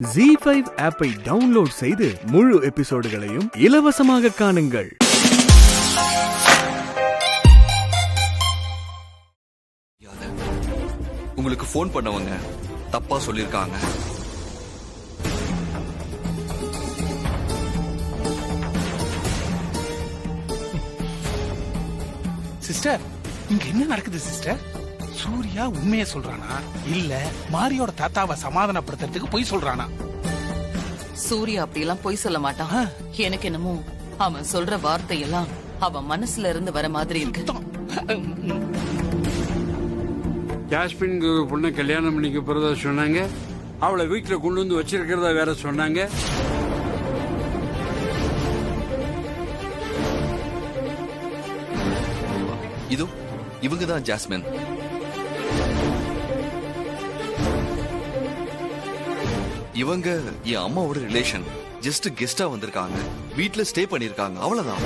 ZEE5 ஆப்பை download செய்து முழு எபிசோடுகளையும் இலவசமாக காணுங்கள். உங்களுக்கு போன் பண்ணவங்க தப்பா சொல்லிருக்காங்க. சிஸ்டர், இங்க என்ன நடக்குது சிஸ்டர்? சூர்யா உண்மையை சொல்றானா இல்ல மாரியோட தாத்தாவை சமாதானப்படுத்துறதுக்கு பொய் சொல்றானா? சூர்யா அப்படியெல்லாம் பொய் சொல்ல மாட்டான். எனக்கு என்னமோ அவன் சொல்ற வார்த்தையெல்லாம் அவன் மனசுல இருந்து வர மாதிரி இருக்கு. ஜாஸ்மின் ஒரு பொண்ணை கல்யாணம் பண்ணிக்க போறதா சொன்னாங்க. அவளை வீட்டுல கொண்டு வந்து வச்சிருக்கிறதா வேற சொன்னாங்க. இதோ இவங்கதான் ஜாஸ்மின். இவங்க என் அம்மாவோட ரிலேஷன். ஜஸ்ட் கெஸ்டா வந்திருக்காங்க, வீட்ல ஸ்டே பண்ணிருக்காங்க, அவ்வளவுதான்.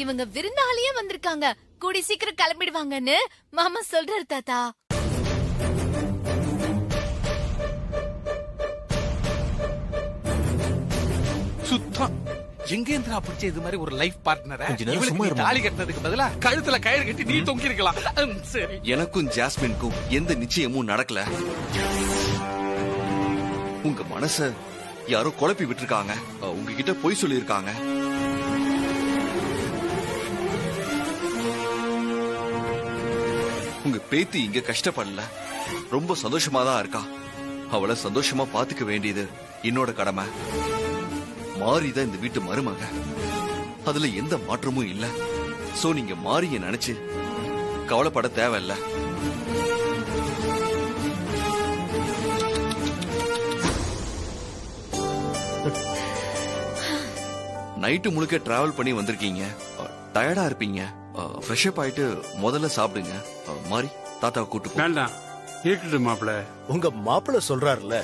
இவங்க விருந்தாளியே வந்திருக்காங்க, கூடி சீக்கிரம் கிளம்பிடுவாங்கன்னு மாமா சொல்றாரு தாத்தா. சுத்தம் எங்க இருந்து பிடிச்ச இது மாதிரி ஒரு லைஃப் பார்ட்னரை தாலி கட்டினதுக்கு பதிலா கழுத்துல கயிறு கட்டி நீ தொங்கி இருக்கலாம். சரி, எனக்கும் ஜாஸ்மின்க்கும் எந்த நிச்சயமும் நடக்கல. உங்க மனச யாரோ குழப்பி விட்டுருக்காங்க, உங்ககிட்ட பொய் சொல்லிருக்காங்க. உங்க பேத்தி இங்க கஷ்டப்படல, ரொம்ப சந்தோஷமா தான் இருக்கா. அவளை சந்தோஷமா பாத்துக்க வேண்டியது என்னோட கடமை. மாரிதான் இந்த வீட்டு மருமக, அதுல எந்த மாற்றமும் இல்ல. சோ நீங்க மாரிய நினைச்சு கவலைப்பட தேவையில்ல. நைட்டு முழுக்க டிராவல் பண்ணி வந்திருக்கீங்க, டயர்டா இருப்பீங்க. ஃப்ரெஷ் அப் ஆயிட்டு முதல்ல சாப்பிடுங்க. மாரி தாத்தாவை கூட்டு போ. வேண்டாம், இருக்கட்டும் மாப்பிள்ள. உங்க மாப்பிள்ள சொல்றாருல,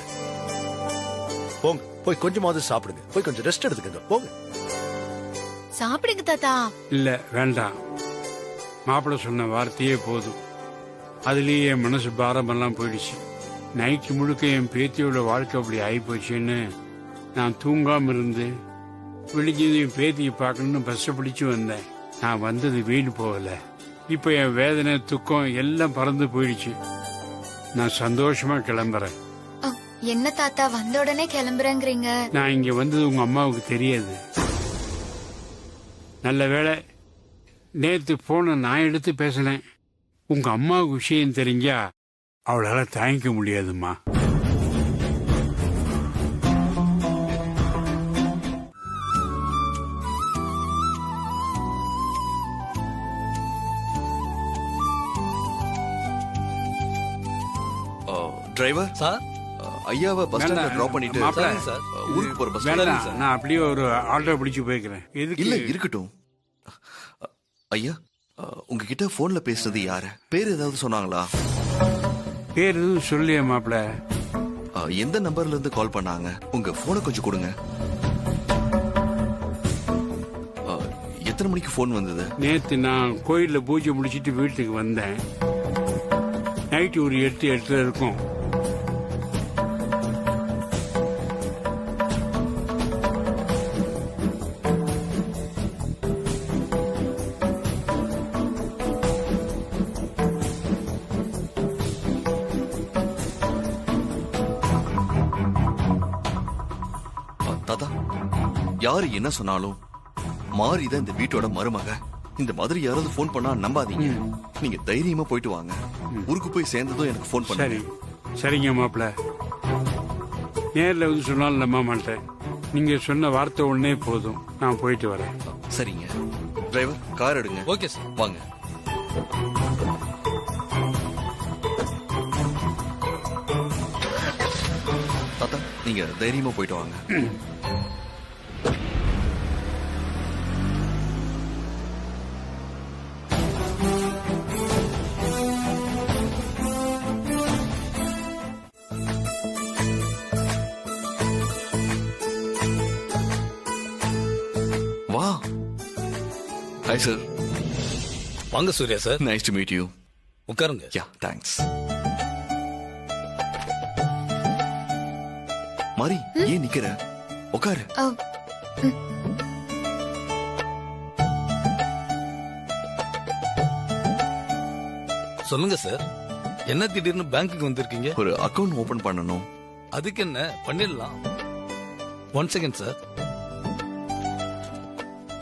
போங்க போய் கொஞ்சமாவது சாப்பிடுங்க, போய் கொஞ்சம் ரெஸ்ட் எடுத்துக்கங்க, போங்க. சாப்பிடுங்க தாத்தா. இல்ல வேண்டாம், மாப்பிள்ள சொன்ன வார்த்தையே போதும். அதுலயே என் மனசு பாரமெல்லாம் போயிடுச்சு. நைட்டு முழுக்க என் பேத்தியோட வாழ்க்கை அப்படி ஆயிப்போச்சுன்னு நான் தூங்காம இருந்து விழிஞ்சது என் பேத்தியை பார்க்கணும்னு பஸ்ஸை பிடிச்சு வந்தேன். நான் வந்தது வீடு போகல. இப்ப என் வேதனை துக்கம் எல்லாம் பறந்து போயிடுச்சு. நான் சந்தோஷமா கிளம்புறேன். என்ன தாத்தா வந்த உடனே கிளம்புறேங்கிறீங்க? நான் இங்க வந்தது உங்க அம்மாவுக்கு தெரியாது. நல்ல வேளை நேத்து போன நான் எடுத்து பேசினேன். உங்க அம்மாவுக்கு விஷயம் தெரிஞ்சா அவளால தாங்கிக்க முடியாதுமா. டிரைவர் சார், ஐயாவை பஸ் ஸ்டாண்ட்ல டிராப் பண்ணிட்டு ஊருக்கு போற பஸ் வேண்டாம், நான் அப்படியே ஒரு ஆட்டோ பிடிச்சு போய்க்கிறேன். இல்ல இருக்கட்டும். ஐயா, உங்ககிட்ட போன்ல பேசுறது யாரு? பேர் ஏதாவது சொன்னாங்களா? பேர் எதுவும் சொல்லியா மாப்பிள்ள? எந்த நம்பர்ல இருந்து கால் பண்ணாங்க? உங்க போனை கொஞ்சம் கொடுங்க. எத்தனை மணிக்கு போன் வந்தது? நேத்து நான் கோயில்ல பூஜை முடிச்சிட்டு வீட்டுக்கு வந்தேன். நைட்டு ஒரு 8:30 இருக்கும். தாத்தா, யாரு என்ன சொன்னாலும் மாரிதான் இந்த வீட்டோட மருமக. இந்த மாதிரி யாராவது போன் பண்ணா நம்பாதீங்க. நீங்க தைரியமா போயிட்டு வாங்க. ஊருக்கு போய் சேர்ந்ததும் எனக்கு போன் பண்ணுங்க. சரி, சரிங்க மாப்பிள்ள. நேர்ல வந்து சொன்னாலும் நம்ப மாட்டேன். நீங்க சொன்ன வார்த்தை ஒன்னே போதும். நான் போயிட்டு வரேன். சரிங்க. டிரைவர், கார் எடுங்க. Okay sir. வாங்க. தாத்தா, நீங்க தைரியமா போயிட்டு வாங்க. வா. Hi sir. வாங்க Surya sir. Nice to meet you. உட்காருங்க. Yeah thanks. மாரி ஏன் நிக்கிற? உட்காரு. சொல்லுங்க சார், என்ன திடீர்னு பேங்க்குக்கு வந்திருக்கீங்க? ஒரு அக்கவுண்ட் ஓபன் பண்ணணும். அதுக்கு என்ன, பண்ணிடலாம். 1 செகண்ட் சார்.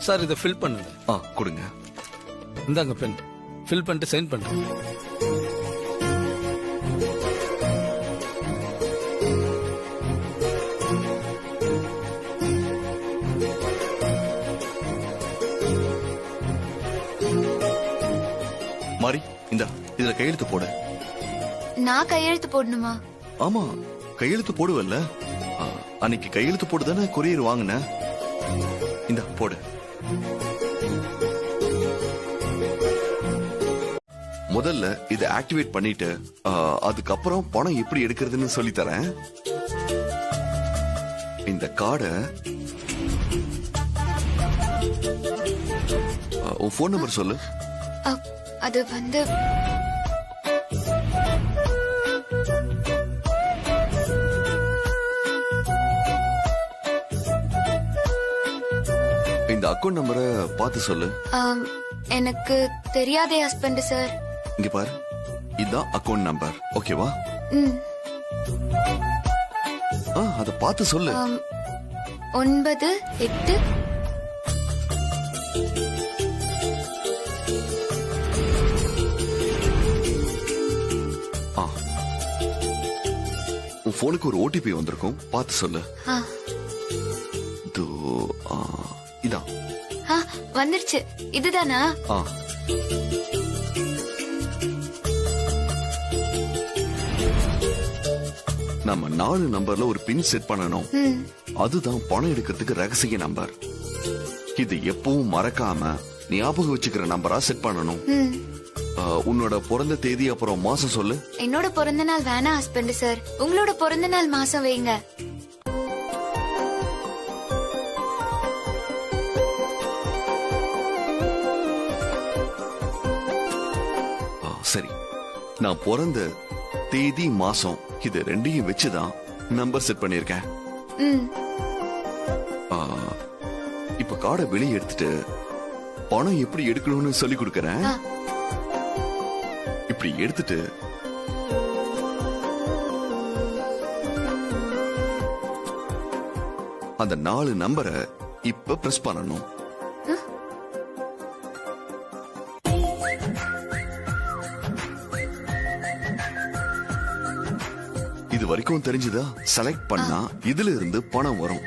சார் இதை ஃபில் பண்ணுங்க. கொடுங்க. இந்தாங்க பென், ஃபில் பண்ணிட்டு சைன் பண்ணுங்க. மாரி இந்த இதுல கையெழுத்து போடு. நான் கையெழுத்து போடணுமா? ஆமா, கையெழுத்து போடுவல்ல. அன்னைக்கு கையெழுத்து போட்டு தானே கொரியர் வாங்கின. இந்த போடு. முதல்ல இதை ஆக்டிவேட் பண்ணிட்டு அதுக்கப்புறம் பணம் எப்படி எடுக்கிறதுன்னு சொல்லி தரேன். இந்த கார்டை உன் போன் நம்பர் சொல்லு. அது வந்து இந்த அக்கவுண்ட் நம்பரை பார்த்து சொல்லு. எனக்கு தெரியாதே ஹஸ்பண்ட் சார். இங்க பாரு, இதுதான் அக்கவுண்ட் நம்பர். ஓகேவா? அத பார்த்து சொல்லு. 9 8 உன் போனுக்கு ஒரு ஓடிபி வந்திருக்கும், பார்த்து சொல்லு. இதான் வந்துருச்சு. இதுதானா? நம்ம 4 நம்பர்ல ஒரு பின் செட் பண்ணணும். அதுதான் பணம் எடுக்கிறதுக்கு ரகசிய நம்பர். இது எப்பவும் மறக்காம ஞாபகம் வச்சுக்கிற நம்பரா செட் பண்ணணும். உன்னோட பிறந்த தேதி அப்புறம் மாசம் சொல்லு. என்னோட பிறந்த நாள் வேணா ஹஸ்பண்ட் சார், உங்களோட பிறந்த நாள் மாசம் வைங்க. சரி, நான் பிறந்த தேதி மாசம் இது ரெண்டையும் வச்சுதான் நம்பர் செட் பண்ணிருக்கேன். இப்ப கார்டை வெளியே எடுத்துட்டு பணம் எப்படி எடுக்கணும்னு சொல்லி கொடுக்கறேன். இப்படி எடுத்துட்டு அந்த 4 நம்பரை இப்ப பிரஸ் பண்ணணும். இது வரைக்கும் தெரிஞ்சதா? செலக்ட் பண்ணா இதுல இருந்து பணம் வரும்.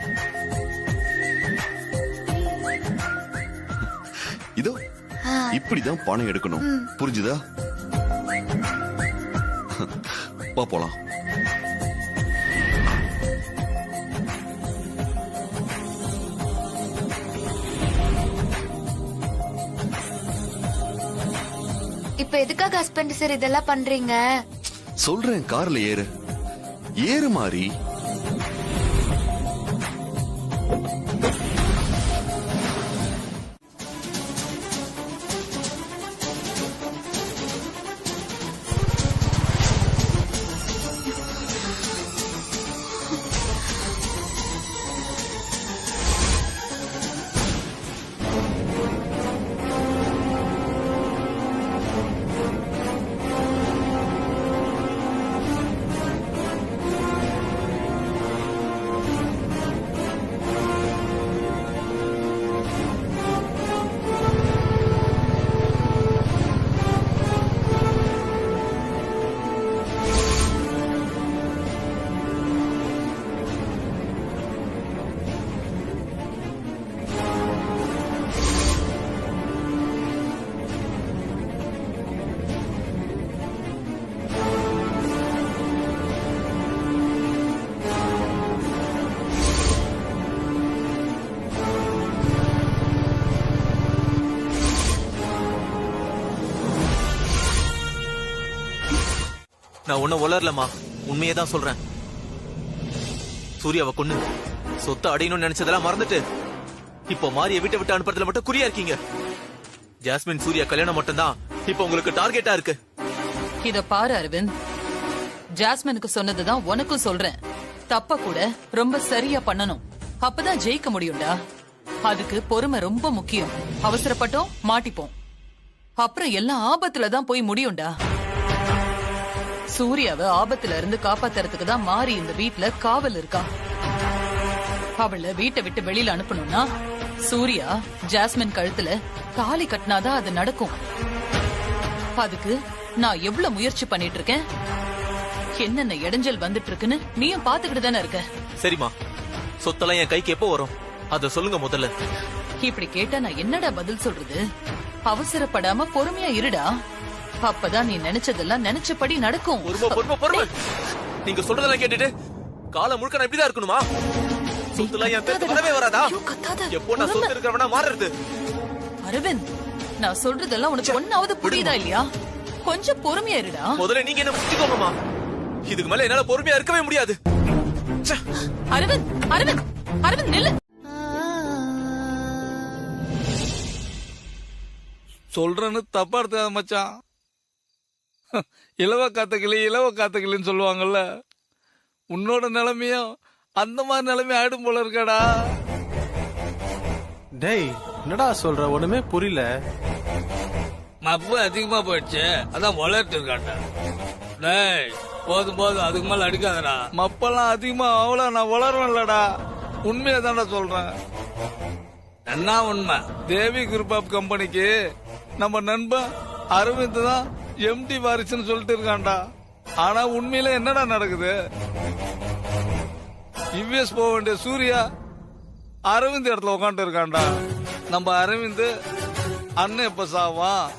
இதோ இப்படிதான் பணம் எடுக்கணும். புரிஞ்சுதா? வா போலாம். இப்ப எதுக்காக ஹஸ்பண்ட் சார் இதெல்லாம் பண்றீங்க? சொல்றேன், கார்ல ஏறு. ஏறு மாறி. நான் ஒன்னும் உளரலமா, உண்மையே தான் சொல்றேன். சூர்யாவை கொன்னு சொத்தை அடையணும்னு நினைச்சதெல்லாம் மறந்துட்டு இப்போ மாரிய வீட்டை விட்டு அனுப்புறதுல மட்டும் குறியா இருக்கீங்க. ஜாஸ்மின் சூர்யா கல்யாணம் மட்டும்தான் இப்ப உங்களுக்கு டார்கெட்டா இருக்கு. இத பாரு அரவிந்த், ஜாஸ்மினுக்கு சொன்னதுதான் உனக்கும் சொல்றேன். தப்ப கூட ரொம்ப சரியா பண்ணணும், அப்பதான் ஜெயிக்க முடியும்டா. அதுக்கு பொறுமை ரொம்ப முக்கியம். அவசரப்பட்டோம் மாட்டிப்போம், அப்புறம் எல்லாம் ஆபத்துலதான் போய் முடியும்டா. சூர்யாவை ஆபத்துல இருந்து காப்பாத்துறதுக்கு தான் மாறி இந்த வீட்ல காவல் இருக்கா. அவளை வீட்டை விட்டு வெளியில அனுப்பணும்னா சூர்யா ஜாஸ்மின் கழுத்துல தாலி கட்டினாதான் அது நடக்கும். அதுக்கு நான் எவ்வளவு முயற்சி பண்ணிட்டு இருக்கேன், என்னென்ன இடைஞ்சல் வந்துட்டு இருக்குன்னு நீயும் பாத்துக்கிட்டு தானே இருக்க. சரிம்மா, சொத்தெல்லாம் என் கைக்கு எப்போ வரும் அத சொல்லுங்க முதல்ல. இப்படி கேட்டா நான் என்னடா பதில் சொல்றது? அவசரப்படாம பொறுமையா இருடா, அப்பதான் நீ நினைச்சதெல்லாம் நினைச்சபடி நடக்கும். பொறுமை. நீங்க சொல்றதெல்லாம் கேட்டுட்டு காலம் முழுக்க நான் இப்படிதான் இருக்கணுமா? சொத்துலாம் என் பேருக்கு வரவே வராதா? எப்போ நான் சொத்து இருக்கிறவனா மாறுறது? அரவிந்த், நான் சொல்றதெல்லாம் உனக்கு ஒன்னாவது புரியுதா இல்லையா? கொஞ்சம் பொறுமையா இருடா. முதல்ல நீங்க என்ன புரிஞ்சுக்கோங்கம்மா. இதுக்கு மேல என்னால பொறுமையா இருக்கவே முடியாது. அரவிந்த், அரவிந்த், அரவிந்த் நில்லு. சொல்றேன்னு தப்பா எடுத்தாத மச்சான். இலவ காத்தக்கிளின்னு சொல்லுவாங்கல்ல, உன்னோட நிலைமையும் அந்த மாதிரி நிலைமை ஆயிடும் போல இருக்காடா. டேய் என்னடா சொல்ற, ஒண்ணுமே புரியல. மப்பு அதிகமா போயிடுச்சு, அதான் வளர்த்து இருக்காண்டா. டேய் போதும் அதுக்கு மேல அடிக்காதடா. மப்பெல்லாம் அதிகமா அவ்வளவு நான் வளருவேன்லடா. உண்மையை தான்டா சொல்றேன். என்ன உண்மை? தேவி குரூப் ஆஃப் கம்பெனிக்கு நம்ம நண்பன் அரவிந்த் தான் எம்டி வாரிசுன்னு சொல்லிட்டு இருக்கான்டா. ஆனா உண்மையில என்னடா நடக்குது? யுஎஸ் போக வேண்டிய சூர்யா அரவிந்த் இடத்துல உட்காந்து இருக்கான்டா. நம்ம அரவிந்த் அண்ணன் எப்ப சாவான்,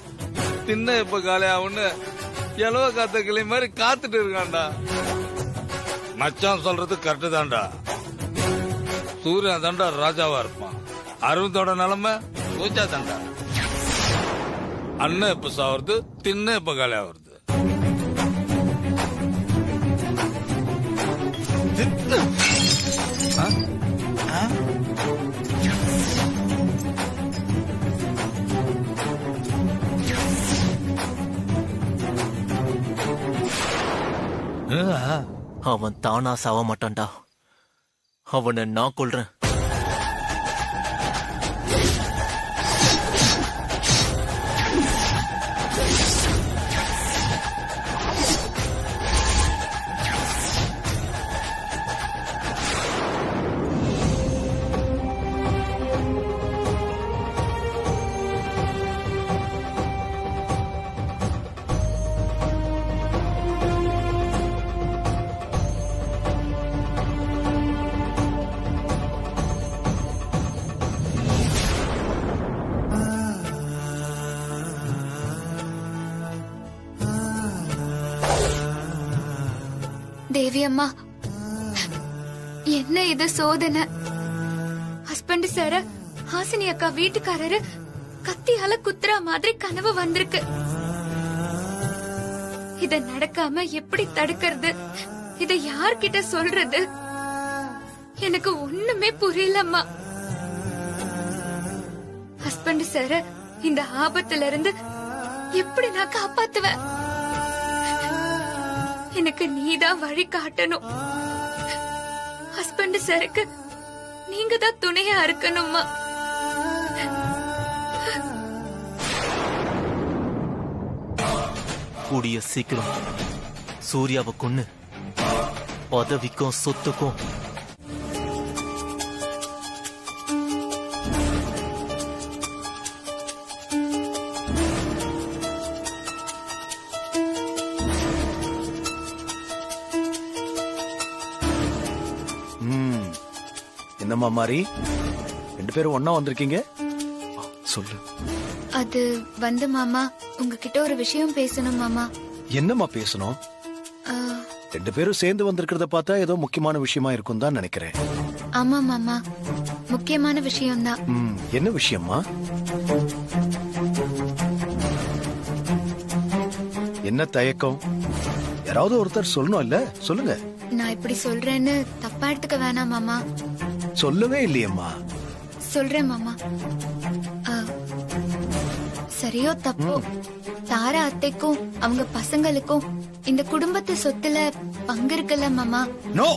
தின்ன எப்ப காலியாகும்னு எலவ காத்த கிளி மாதிரி காத்துட்டு இருக்கான்டா. மச்சான் சொல்றது கரெக்டு தான்டா. சூர்யா தான்டா ராஜாவா இருப்பான். அரவிந்தோட நிலைமை பூஜா தான்டா. அண்ணன் எப்ப சாவது, தின்ன எப்ப காலியாகிறது. அவன் தானா சாவ மாட்டான்டா, அவனை நான் கொல்றேன். தேவி அம்மா, என்ன இது சோதனை? ஹஸ்பண்ட் சார ஹாசினி அக்கா வீட்டுக்காரரு கத்தியால குத்துற மாதிரி கனவு வந்திருக்கு. இத நடக்காம எப்படி தடுக்கிறது? இத யார்கிட்ட சொல்றது? எனக்கு ஒண்ணுமே புரியலம்மா. ஹஸ்பண்ட் சார இந்த ஆபத்துல இருந்து எப்படி நான் காப்பாத்துவேன்? எனக்கு நீதான் வழி காட்டணும். ஹஸ்பண்ட் சாருக்கு நீங்க தான் துணையா இருக்கணுமா? கூடிய சீக்கிரம் சூர்யாவை கொன்னு பதவிக்கும் சொத்துக்கும் என்னம்மா மாறி, ரெண்டு பேரும் ஒன்னா வந்திருக்கீங்க? சொல்லு. அது வந்து மாமா, உங்ககிட்ட ஒரு விஷயம் பேசணும் மாமா. என்னம்மா பேசணும்? ரெண்டு பேரும் சேர்ந்து வந்திருக்கிறத பார்த்தா ஏதோ முக்கியமான விஷயமா இருக்கும் தான் நினைக்கிறேன். ஆமா மாமா, முக்கியமான விஷயம்தான். என்ன விஷயம்மா? என்ன தயக்கம்? யாராவது ஒருத்தர் சொல்லணும் இல்ல? சொல்லுங்க. நான் இப்படி சொல்றேன்னு தப்பா எடுத்துக்க வேணாம் மாமா. சொல்லவே இல்லையம்மா. சொல்றேன் மாமா. சரியோ தப்போ தாரா அத்தைக்கும் அவங்க பசங்களுக்கும் இந்த குடும்பத்து சொத்துல பங்கு இருக்குல்ல மாமா. நோ,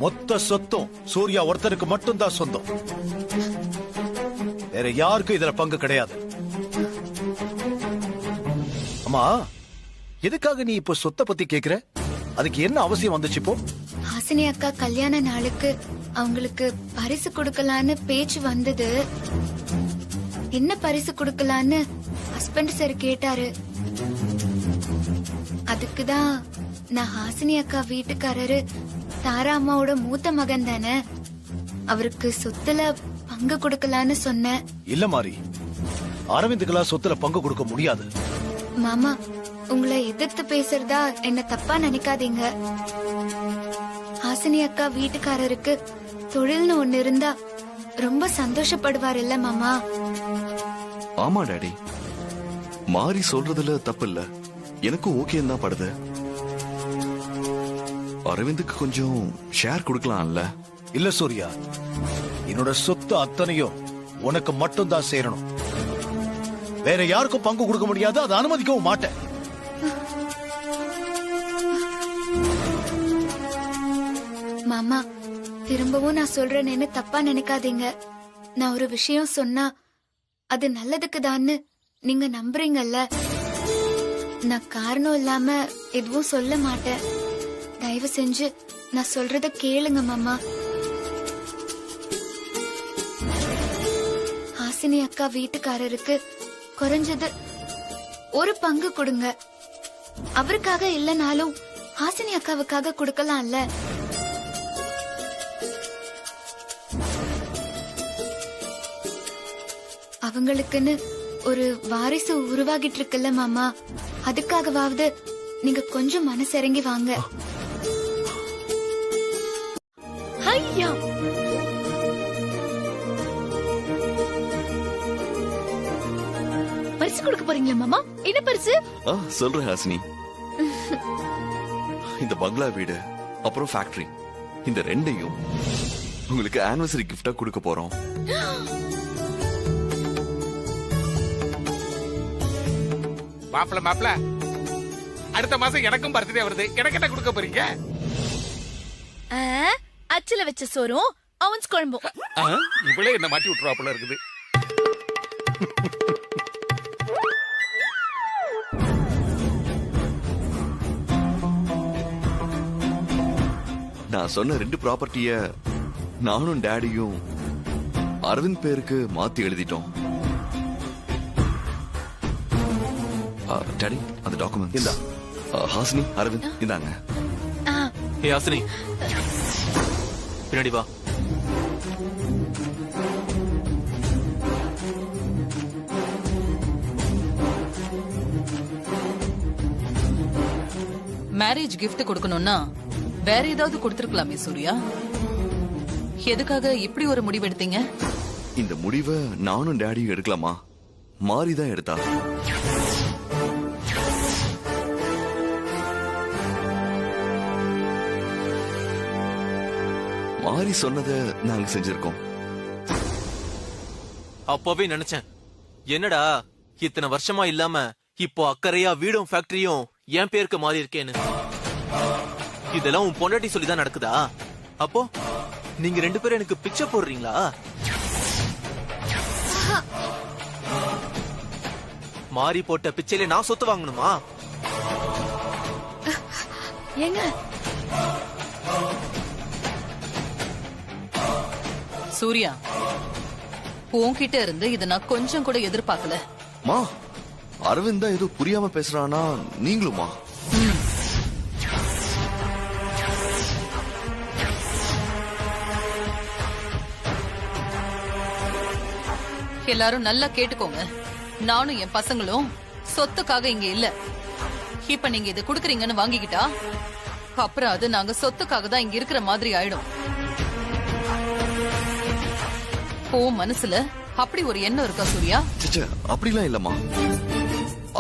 மொத்த சொத்தும் சூர்யா ஒருத்தருக்கு மட்டும்தான் சொந்தம். வேற யாருக்கும் இதுல பங்கு கிடையாது. அம்மா, எதுக்காக நீ இப்ப சொத்தை பத்தி கேக்குற? அதுக்கு என்ன அவசியம் வந்துச்சு இப்போ? ஹாசினி அக்கா கல்யாண நாளுக்கு அவங்களுக்கு பரிசு கொடுக்கலான்னு பேச்சு வந்தது. என்ன பரிசு கொடுக்கலான்னு ஹஸ்பண்ட் சார் கேட்டாரு. அதுக்குதான் நான் ஹாசினி அக்கா வீட்டுக்காரரு தாரா அம்மாவோட மூத்த மகன் தானே, அவருக்கு சொத்துல பங்கு கொடுக்கலான்னு சொன்னேன். இல்ல மாறி, அரவிந்துக்கெல்லாம் சொத்துல பங்கு கொடுக்க முடியாது. மாமா, உங்களை எதிர்த்து பேசுறதா என்ன தப்பா நினைக்காதீங்க. ஹாசினி அக்கா வீட்டுக்காரருக்கு தொழில்னு ஒண்ணு இருந்தா ரொம்ப சந்தோஷப்படுவார் இல்ல மாமா? ஆமா டாடி, மாறி சொல்றதுல தப்பு இல்ல, எனக்கும் ஓகே தான் படுது. அரவிந்துக்கு கொஞ்சம் ஷேர் கொடுக்கலாம்ல? இல்ல சூர்யா, என்னோட சொத்து அத்தனையும் உனக்கு மட்டும் தான் சேரணும். வேற யாருக்கும் பங்கு கொடுக்க முடியாது, அதை அனுமதிக்கவும் மாட்டேன். மாமா, திரும்பவும் நான் சொல்றேன்னு தப்பா நினைக்காதீங்க. நான் ஒரு விஷயம் சொன்னா அது நல்லதுக்கு தான்னு நீங்க நம்புறீங்கல்ல. நான் காரணம் இல்லாம எதுவும் சொல்ல மாட்டேன். தயவு செஞ்சு நான் சொல்றத கேளுங்க மாமா. ஹாசினி அக்கா வீட்டுக்காரருக்கு குறைஞ்சது ஒரு பங்கு கொடுங்க. அவருக்காக இல்லனாலும் ஹாசினி அக்காவுக்காக கொடுக்கலாம்ல. அவங்களுக்குன்னு ஒரு வாரிசு உருவாகிட்டு இருக்குல்ல மாமா, அதுக்காகவாவது நீங்க கொஞ்சம் மனசிறங்கி வாங்க. ஐயா, பரிசு கொடுக்க போறீங்களா மாமா? என்ன பரிசு? சொல்றேன் ஹாசினி. இந்த பங்களா வீடு அப்புறம் ஃபேக்டரி, இந்த ரெண்டையும் உங்களுக்கு ஆனிவர்சரி கிஃப்டா கொடுக்க போறோம். மாப்பிள, அடுத்த மாசம் எனக்கும் பர்த்டே வருது. எனக்கு என்ன கொடுக்க போறீங்க? அச்சில வச்ச சோறும் அவன்ஸ் குழம்பும். இவளே என்ன மாட்டி விட்டுருவா போல இருக்குது. நான் சொன்ன 2 ப்ராப்பர்ட்டிய நானும் டாடியும் அரவிந்த் பேருக்கு மாத்தி எழுதிட்டோம். டாடி, அந்த டாக்குமெண்ட் இந்தா. ஹாசினி, அரவிந்த் இந்தாங்க. ஏ ஹாசினி, பின்னாடி வா. மேரேஜ் கிஃப்ட் கொடுக்கணும்னா வேற ஏதாவது கொடுத்திருக்கலாமே சூர்யா. எதுக்காக இப்படி ஒரு முடிவு எடுத்தீங்க? இந்த முடிவை நானும் டாடியும் எடுக்கலாமா? மாறிதான் எடுத்தா. மாறி சொன்னதை நாங்க செஞ்சிருக்கோம். அப்பவே நினைச்சேன், என்னடா இத்தனை வருஷமா இல்லாம இப்போ அக்கறையா வீடும் ஃபேக்டரியும் என் பேருக்கு மாறி இருக்கேன்னு. இதெல்லாம் உன் பொண்டாட்டி சொல்லிதான் நடக்குதா? அப்போ நீங்க 2 பேரும் எனக்கு பிச்சை போடுறீங்களா? மாறி போட்ட பிச்சையில நான் சொத்து வாங்கணுமா? ஏங்க சூர்யா, உன்கிட்ட இருந்து இத நான் கொஞ்சம் கூட எதிர்பார்க்கல. மா, அரவிந்த் தான் ஏதோ புரியாம பேசுறானா, நீங்களுமா? எல்லாரும் நல்லா கேட்டுக்கோங்க. நானும் என் பசங்களும் சொத்துக்காக இங்க இல்ல. இப்ப நீங்க இதை குடுக்கறீங்கன்னு வாங்கிக்கிட்டா அப்புறம் அது நாங்க சொத்துக்காக தான் இங்க இருக்கிற மாதிரி ஆயிடும். மனசுல அப்படி ஒரு எண்ணம் இருக்கா சூர்யா? அப்படிலாம் இல்லம்மா.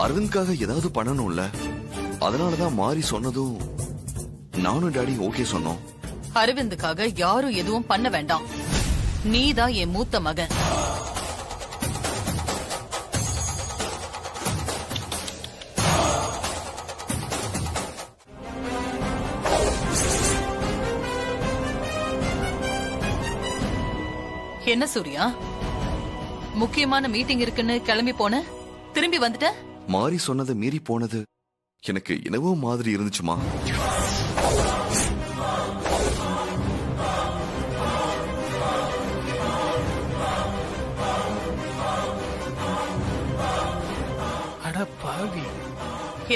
அரவிந்த்காக ஏதாவது பண்ணணும்ல, அதனாலதான் மாறி சொன்னதும் நானும் டாடி ஓகே சொன்னோம். அரவிந்துக்காக யாரும் எதுவும் பண்ண வேண்டாம். நீதான் என் மூத்த மகன். என்ன சூர்யா, முக்கியமான மீட்டிங் இருக்குன்னு கிளம்பி போன, திரும்பி வந்துட்ட? மாறி சொன்னதை மீறி போனது எனக்கு என்னவோ மாதிரி இருந்துச்சுமா. அட பாவி,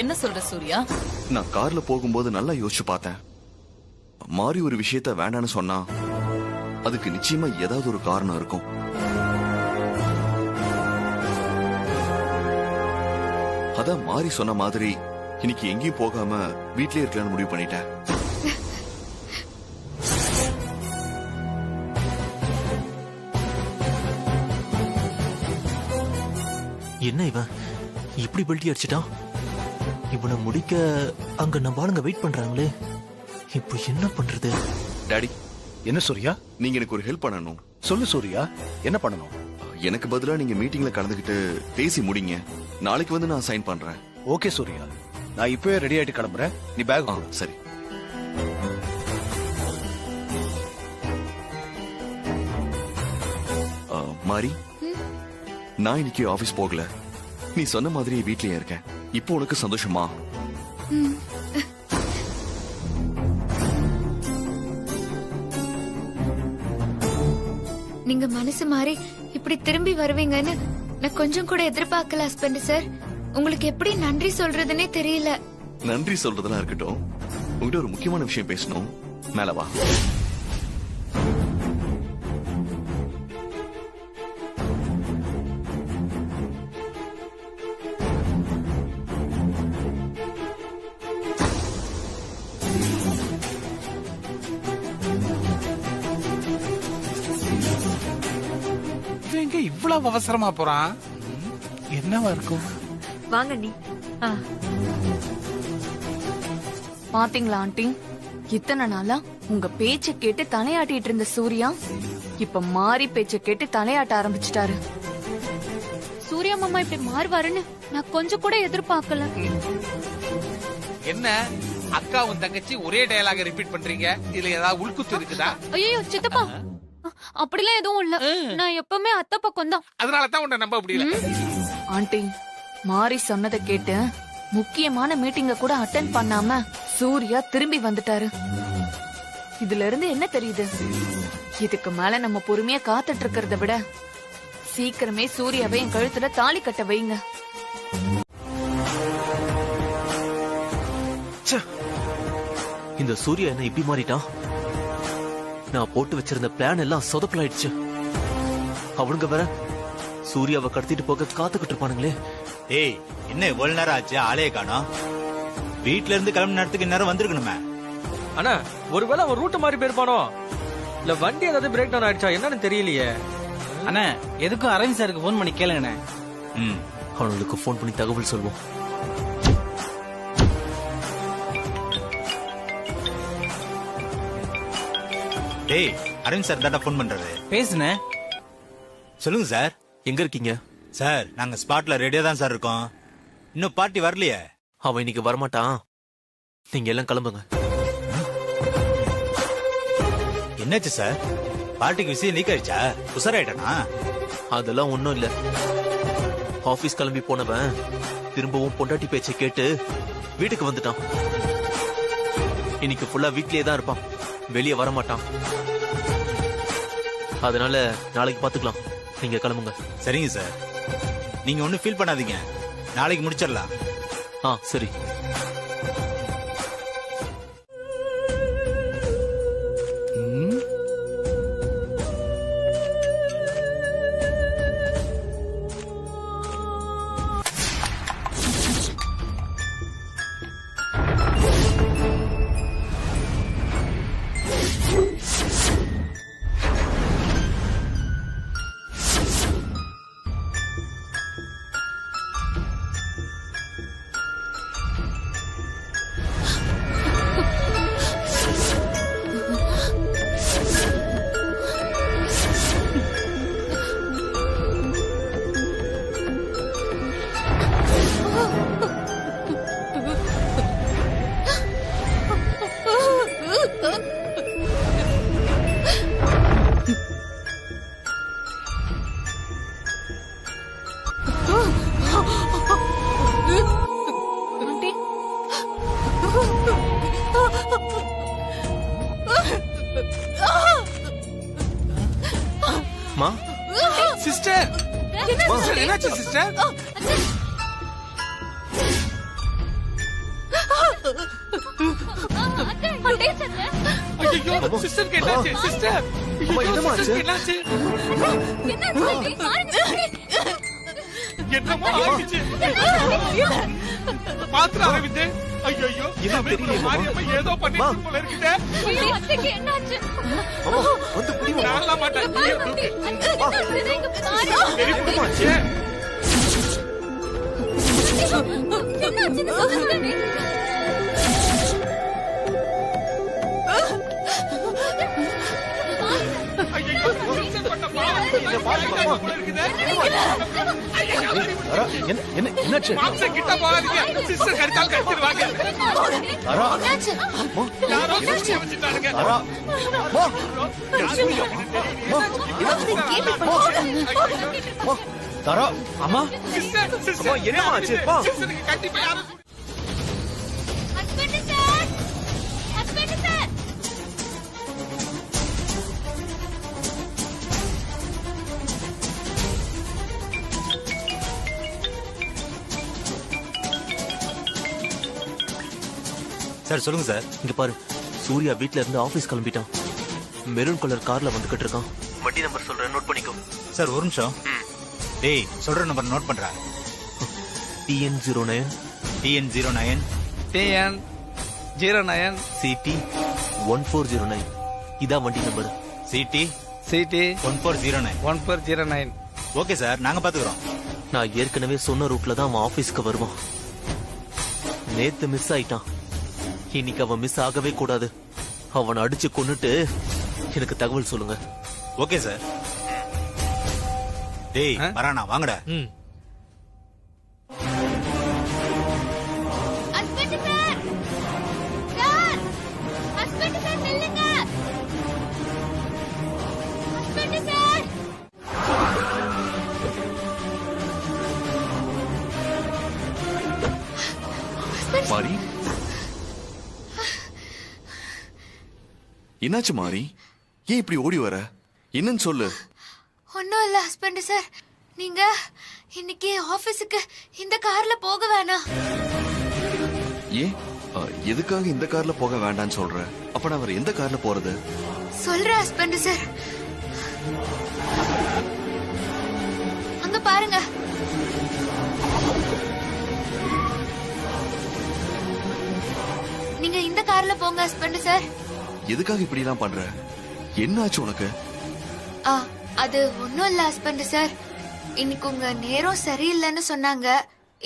என்ன சொல்ற சூர்யா? நான் கார்ல போகும்போது நல்லா யோசிச்சு பார்த்தேன். மாறி ஒரு விஷயத்த வேண்டான்னு சொன்னா அதுக்கு நிச்சயமா ஏதாவது ஒரு காரணம் இருக்கும். அதான் மாறி சொன்ன மாதிரி இன்னைக்கு எங்கேயும் போகாம வீட்லயே இருக்கலாம்னு முடிவு பண்ணிட்டேன். என்ன இவன் இப்படி பெல்ட்டி அடிச்சிட்டான்? இவனை முடிக்க அங்க நம்ம ஆளுங்க வெயிட் பண்றாங்களே, இப்போ என்ன பண்றது? டாடி, என்ன சூர்யா? நீங்க எனக்கு ஒரு ஹெல்ப் பண்ணணும். சொல்லு சூர்யா, என்ன பண்ணணும்? எனக்கு பதிலா நீங்க மீட்டிங்ல கலந்துக்கிட்டு பேசி முடிங்க. நாளைக்கு வந்து நான் சைன் பண்றேன். ஓகே சூர்யா, நான் இப்பவே ரெடி ஆயிட்டு கிளம்புறேன். நீ பேக் சரி. மாறி, நான் இன்னைக்கு ஆபீஸ் போகல. நீ சொன்ன மாதிரி வீட்லயே இருக்கேன். இப்போ உனக்கு சந்தோஷமா? நீங்க மனசு மாறி இப்படி திரும்பி வருவீங்கன்னு நான் கொஞ்சம் கூட எதிர்பார்க்கல ஹஸ்பண்ட் சார். உங்களுக்கு எப்படி நன்றி சொல்றதுன்னே தெரியல. நன்றி சொல்றதெல்லாம் இருக்கட்டும், உங்ககிட்ட ஒரு முக்கியமான விஷயம் பேசணும். மேல வா. இவங்க இவ்வளவு அவசரமா போறான், என்னவா இருக்கும்? வாங்க நீ. பாத்தீங்களா ஆண்டி, இத்தனை நாளா உங்க பேச்ச கேட்டு தலையாட்டிட்டு இருந்த சூர்யா இப்ப மாறி பேச்ச கேட்டு தலையாட்ட ஆரம்பிச்சிட்டாரு. சூர்யா மாமா இப்படி மாறுவாருன்னு நான் கொஞ்சம் கூட எதிர்பார்க்கல. என்ன அக்காவும் தங்கச்சி ஒரே டயலாக ரிப்பீட் பண்றீங்க? இதுல ஏதாவது உள்குத்து இருக்குதா? ஐயோ சித்தப்பா, அப்படிலாம் எதுவும் இல்ல. நான் எப்பவுமே அத்தை பக்கம் தான். அதனாலதான் உன்னை நம்ப முடியல. ஆண்டி, மாறி சொன்னதை கேட்டு முக்கியமான மீட்டிங்க கூட அட்டென்ட் பண்ணாம சூர்யா திரும்பி வந்துட்டாரு. இதுல இருந்து என்ன தெரியுது? இதுக்கு மேல நம்ம பொறுமையா காத்துட்டு இருக்கிறத விட சீக்கிரமே சூர்யாவை என் கழுத்துல தாலி கட்ட வைங்க. இந்த சூர்யா என்ன இப்படி மாறிட்டான்? நான் போட்டு வச்சிருந்த பிளான் எல்லாம் சொதப்பலாயிடுச்சு. அவனுங்க வேற சூர்யாவை கடத்திட்டு போக காத்துக்கிட்டு இருப்பானுங்களே. ஏய், என்ன இவ்வளவு நேரம் ஆச்சு, ஆளே காணோம்? வீட்ல இருந்து கிளம்புன நேரத்துக்கு நேரம் வந்திருக்கணுமே. அண்ணா, ஒருவேளை அவன் ரூட் மாறி போயிருப்பானோ, இல்ல வண்டி ஏதாவது பிரேக் டவுன் ஆயிடுச்சா என்னன்னு தெரியலையே. அண்ணா, எதுக்கும் அரவிந்த் சாருக்கு போன் பண்ணி கேளுங்கண்ணே. அவனுக்கு போன் பண்ணி தகவல் சொல்வோம். டேய், அரவிந்த் சார் தாண்டா போன் பண்றாரு. பேசுன. சொல்லுங்க சார். எங்க இருக்கீங்க? சார், நாங்க ஸ்பாட்ல ரெடியா தான் சார் இருக்கோம். இன்னும் பார்ட்டி வரலையே. அவன் இன்னைக்கு வரமாட்டான். நீங்க எல்லாம் கிளம்புங்க. என்னாச்சு சார்? பார்ட்டிக்கு விஷயம் லீக் ஆயிடுச்சா? உசாராயிட்டானா? அதெல்லாம் ஒண்ணும் இல்ல. ஆபீஸ் கிளம்பி போனவன் திரும்பவும் பொண்டாட்டி பேச்சை கேட்டு வீட்டுக்கு வந்துட்டான். இன்னைக்கு ஃபுல்லா வீட்லயே தான் இருப்பான், வெளியே வரமாட்டான். அதனால நாளைக்கு பாத்துக்கலாம். நீங்க கிளம்புங்க. சரிங்க சார், நீங்க ஒன்னும் ஃபீல் பண்ணாதீங்க, நாளைக்கு முடிச்சிடலாம். சரி. மா சிஸ்டர் சிஸ்டர், என்னாச்சு சிஸ்டர்? ஐயோ சிஸ்டருக்கு என்னாச்சு சிஸ்டர்? சிஸ்டருக்கு என்னாச்சு? என்னமா ஆச்சு? பாத்துற அரவிந்த். ஐயோ மாரியம்மா ஏதோ பண்ணிட்டு போல இருக்குதே. ஐயோ அத்தைக்கு என்னாச்சு? வந்து புடி நான்லாம் மாட்டேன். Very good. என்னாச்சுன்னு சொல்லுங்க. என்னாச்சு? கிட்ட போகாதீங்க. சிஸ்டர் கடித்தால் கடிச்சிருவாங்க. யாரோ சூழ்ச்சி வச்சுட்டானுங்க. தாரா, அம்மா சிஸ்டர் அம்மா என்னமா ஆச்சு? பா சிஸ்டருக்கு கண்டிப்பா யாரோ husband sir, husband sir. Sir சொல்லுங்க சார். இங்க பாரு, சூர்யா வீட்ல இருந்து ஆபீஸ் கிளம்பிட்டான். மெரூன் கலர் கார்ல வந்துகிட்டு இருக்கான். வண்டி நம்பர் சொல்றேன், நோட் பண்ணிக்கோ. சார் ஒரு நிமிஷம். டேய் சொல்ற நம்பர் நோட் பண்றேன். TN09 TN09 TN09 CT 1409. இதான் வண்டி நம்பர். CT 1409 1409. ஓகே சார், நாங்க பாத்துக்கிறோம். நான் ஏற்கனவே சொன்ன ரூட்ல தான் அவன் ஆபீஸ்க்கு வருவான். நேத்து மிஸ் ஆயிட்டான். இன்னைக்கு அவன் மிஸ் ஆகவே கூடாது. அவனை அடிச்சு கொன்னுட்டு எனக்கு தகவல் சொல்லுங்க. Okay sir. டேய் வரானா, வாங்கடா. Husband sir, sir, husband sir நில்லுங்க. Husband sir. மாரி, என்னாச்சு மாரி? ஏன் இப்படி ஓடி வர? என்னன்னு சொல்லு. ஒன்னும் இல்ல ஹஸ்பண்ட் சார், நீங்க இன்னைக்கு ஆபீஸுக்கு இந்த கார்ல போக வேணாம். ஏன் எதுக்காக இந்த கார்ல போக வேண்டாம்னு சொல்ற? அப்ப நான் வேற எந்த கார்ல போறது? சொல்றேன் ஹஸ்பண்ட் சார். அங்க பாருங்க. நீங்க இந்த கார்ல போங்க ஹஸ்பண்ட் சார். எதுக்காக இப்படி எல்லாம் பண்ற? என்ன ஆச்சு உனக்கு? அது ஒன்னும் இல்ல ஹஸ்பண்ட் சார். இன்னைக்கு உங்க நேரம் சரியில்லைன்னு சொன்னாங்க.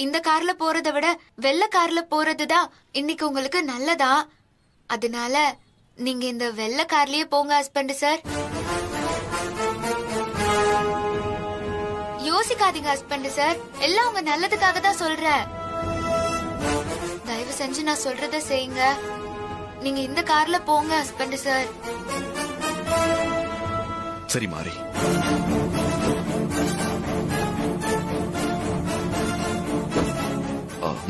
இந்த கார்ல போறதை விட வெள்ளை கார்ல போறதுதான் இன்னைக்கு உங்களுக்கு நல்லதா. அதனால நீங்க இந்த வெள்ளை கார்லயே போங்க ஹஸ்பண்ட் சார். யோசிக்காதீங்க ஹஸ்பண்ட் சார், எல்லாம் உங்க நல்லதுக்காக தான் சொல்றேன். தயவு செஞ்சு நான் சொல்றத செய்யுங்க. நீங்க இந்த கார்ல போங்க ஹஸ்பண்ட் சார். சரி மாரி.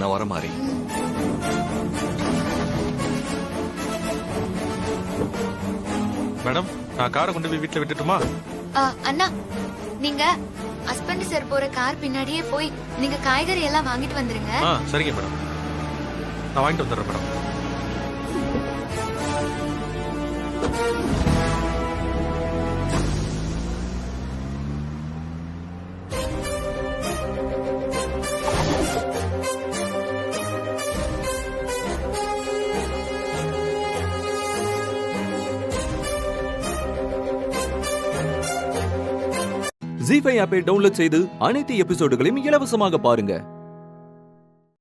நான் வர மாரி. மேடம், நான் காரை கொண்டு போய் வீட்டுல விட்டுட்டுமா? அண்ணா, நீங்க ஹஸ்பண்ட் சார் போற கார் பின்னாடியே போய் நீங்க காய்கறி எல்லாம் வாங்கிட்டு வந்துருங்க. சரிங்க மேடம், நான் வாங்கிட்டு வந்துடுறேன் மேடம். ஜீ5 ஆப்பை டவுன்லோட் செய்து அனைத்து எபிசோடுகளையும் இலவசமாக பாருங்க.